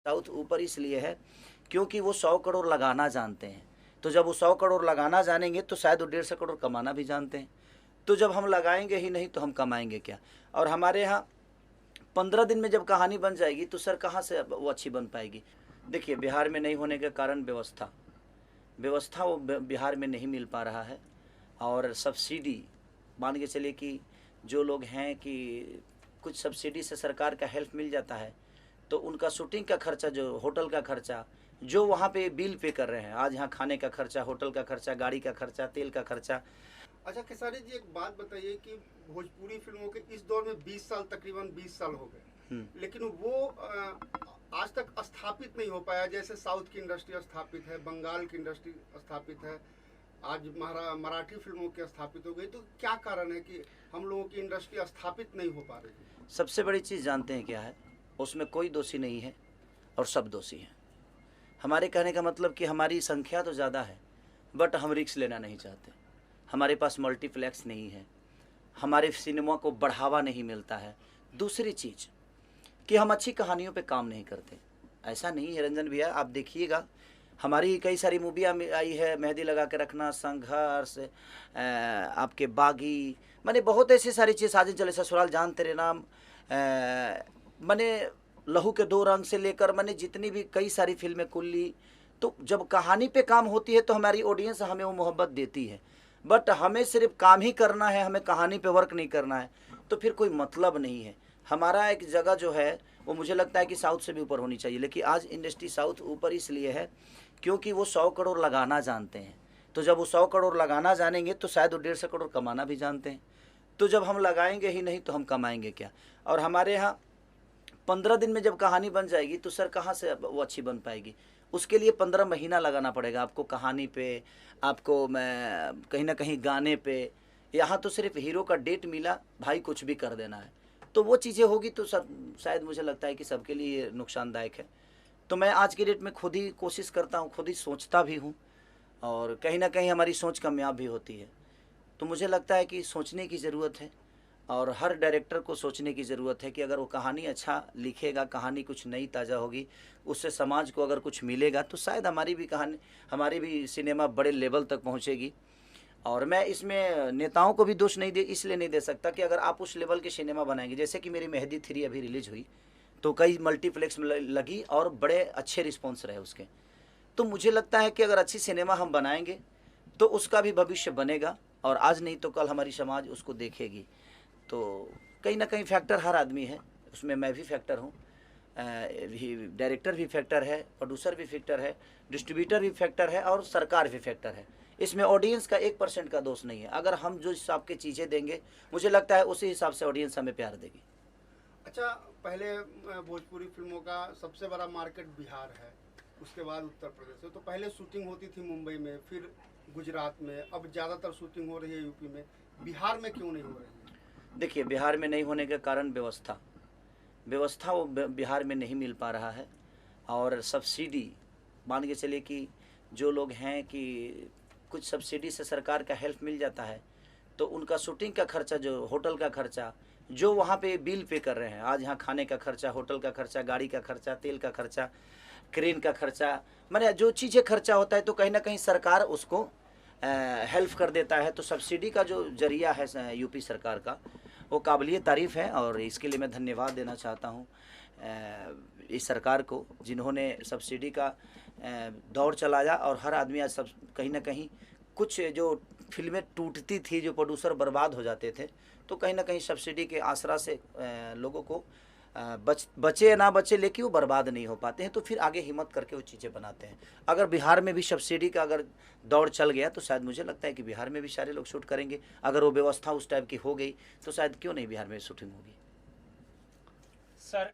South ऊपर इसलिए है क्योंकि वो 100 करोड़ लगाना जानते हैं। तो जब वो 100 करोड़ लगाना जानेंगे तो शायद वो 150 करोड़ कमाना भी जानते हैं। तो जब हम लगाएंगे ही नहीं तो हम कमाएंगे क्या। और हमारे यहाँ 15 दिन में जब कहानी बन जाएगी तो सर कहाँ से वो अच्छी बन पाएगी। देखिए, बिहार में नहीं होने के कारण व्यवस्था वो बिहार में नहीं मिल पा रहा है। और सब्सिडी मान के चलिए कि जो लोग हैं कि कुछ सब्सिडी से सरकार का हेल्प मिल जाता है तो उनका शूटिंग का खर्चा, जो होटल का खर्चा, जो वहाँ पे बिल पे कर रहे हैं, आज यहाँ खाने का खर्चा, होटल का खर्चा, गाड़ी का खर्चा, तेल का खर्चा। अच्छा खेसारी जी, एक बात बताइए कि भोजपुरी फिल्मों के इस दौर में 20 साल, तकरीबन 20 साल हो गए, लेकिन वो आज तक स्थापित नहीं हो पाया। जैसे साउथ की इंडस्ट्री स्थापित है, बंगाल की इंडस्ट्री स्थापित है, आज मराठी फिल्मों की स्थापित हो गई। तो क्या कारण है कि हम लोगों की इंडस्ट्री स्थापित नहीं हो पा रही है? सबसे बड़ी चीज़ जानते हैं क्या है? उसमें कोई दोषी नहीं है और सब दोषी हैं। हमारे कहने का मतलब कि हमारी संख्या तो ज़्यादा है बट हम रिस्क लेना नहीं चाहते। हमारे पास मल्टीप्लेक्स नहीं है, हमारे सिनेमा को बढ़ावा नहीं मिलता है। दूसरी चीज़ कि हम अच्छी कहानियों पे काम नहीं करते। ऐसा नहीं है रंजन भैया, आप देखिएगा हमारी कई सारी मूवियाँ आई है, मेहंदी लगा के रखना, संघर्ष, आपके बागी, मैंने बहुत ऐसी सारी चीज़, साजन चले ससुराल, जान तेरे नाम, मैंने लहू के दो रंग से लेकर मैंने जितनी भी कई सारी फिल्में, कुल्ली। तो जब कहानी पे काम होती है तो हमारी ऑडियंस हमें वो मोहब्बत देती है। बट हमें सिर्फ काम ही करना है, हमें कहानी पे वर्क नहीं करना है तो फिर कोई मतलब नहीं है। हमारा एक जगह जो है वो मुझे लगता है कि साउथ से भी ऊपर होनी चाहिए। लेकिन आज इंडस्ट्री साउथ ऊपर इसलिए है क्योंकि वो 100 करोड़ लगाना जानते हैं। तो जब वो 100 करोड़ लगाना जानेंगे तो शायद वो 150 करोड़ कमाना भी जानते हैं। तो जब हम लगाएंगे ही नहीं तो हम कमाएंगे क्या। और हमारे यहाँ 15 दिन में जब कहानी बन जाएगी तो सर कहाँ से वो अच्छी बन पाएगी। उसके लिए 15 महीना लगाना पड़ेगा आपको कहानी पे, आपको मैं कहीं ना कहीं गाने पे। यहाँ तो सिर्फ हीरो का डेट मिला, भाई कुछ भी कर देना है। तो वो चीज़ें होगी तो सब शायद मुझे लगता है कि सबके लिए नुकसानदायक है। तो मैं आज की डेट में खुद ही कोशिश करता हूँ, खुद ही सोचता भी हूँ और कहीं ना कहीं हमारी सोच कामयाब भी होती है। तो मुझे लगता है कि सोचने की ज़रूरत है और हर डायरेक्टर को सोचने की ज़रूरत है कि अगर वो कहानी अच्छा लिखेगा, कहानी कुछ नई ताज़ा होगी, उससे समाज को अगर कुछ मिलेगा तो शायद हमारी भी कहानी, हमारी भी सिनेमा बड़े लेवल तक पहुंचेगी। और मैं इसमें नेताओं को भी दोष नहीं दे, इसलिए नहीं दे सकता कि अगर आप उस लेवल के सिनेमा बनाएंगे, जैसे कि मेरी मेहंदी 3 अभी रिलीज़ हुई तो कई मल्टीप्लेक्स में लगी और बड़े अच्छे रिस्पॉन्स रहे उसके। तो मुझे लगता है कि अगर अच्छी सिनेमा हम बनाएंगे तो उसका भी भविष्य बनेगा और आज नहीं तो कल हमारी समाज उसको देखेगी। तो कहीं ना कहीं फैक्टर हर आदमी है, उसमें मैं भी फैक्टर हूँ, डायरेक्टर भी फैक्टर है, प्रोड्यूसर भी फैक्टर है, डिस्ट्रीब्यूटर भी फैक्टर है और सरकार भी फैक्टर है। इसमें ऑडियंस का 1% का दोष नहीं है। अगर हम जो हिसाब के चीज़ें देंगे मुझे लगता है उसी हिसाब से ऑडियंस हमें प्यार देगी। अच्छा, पहले भोजपुरी फिल्मों का सबसे बड़ा मार्केट बिहार है, उसके बाद उत्तर प्रदेश है। तो पहले शूटिंग होती थी मुंबई में, फिर गुजरात में, अब ज़्यादातर शूटिंग हो रही है यूपी में। बिहार में क्यों नहीं हो रही है? देखिए, बिहार में नहीं होने के कारण व्यवस्था वो बिहार में नहीं मिल पा रहा है। और सब्सिडी मान के चलिए कि जो लोग हैं कि कुछ सब्सिडी से सरकार का हेल्प मिल जाता है तो उनका शूटिंग का खर्चा, जो होटल का खर्चा, जो वहाँ पे बिल पे कर रहे हैं, आज यहाँ खाने का खर्चा, होटल का खर्चा, गाड़ी का खर्चा, तेल का खर्चा, क्रेन का खर्चा, मैंने जो चीज़ें खर्चा होता है तो कहीं ना कहीं सरकार उसको हेल्प कर देता है। तो सब्सिडी का जो जरिया है यूपी सरकार का, वो काबिलियत तारीफ़ है और इसके लिए मैं धन्यवाद देना चाहता हूँ इस सरकार को, जिन्होंने सब्सिडी का दौर चलाया और हर आदमी आज सब कहीं ना कहीं, कुछ जो फिल्में टूटती थी, जो प्रोड्यूसर बर्बाद हो जाते थे, तो कहीं ना कहीं सब्सिडी के आसरा से लोगों को बचे ना बचे लेकिन वो बर्बाद नहीं हो पाते हैं, तो फिर आगे हिम्मत करके वो चीज़ें बनाते हैं। अगर बिहार में भी सब्सिडी का अगर दौर चल गया तो शायद मुझे लगता है कि बिहार में भी सारे लोग शूट करेंगे। अगर वो व्यवस्था उस टाइप की हो गई तो शायद क्यों नहीं बिहार में शूटिंग होगी।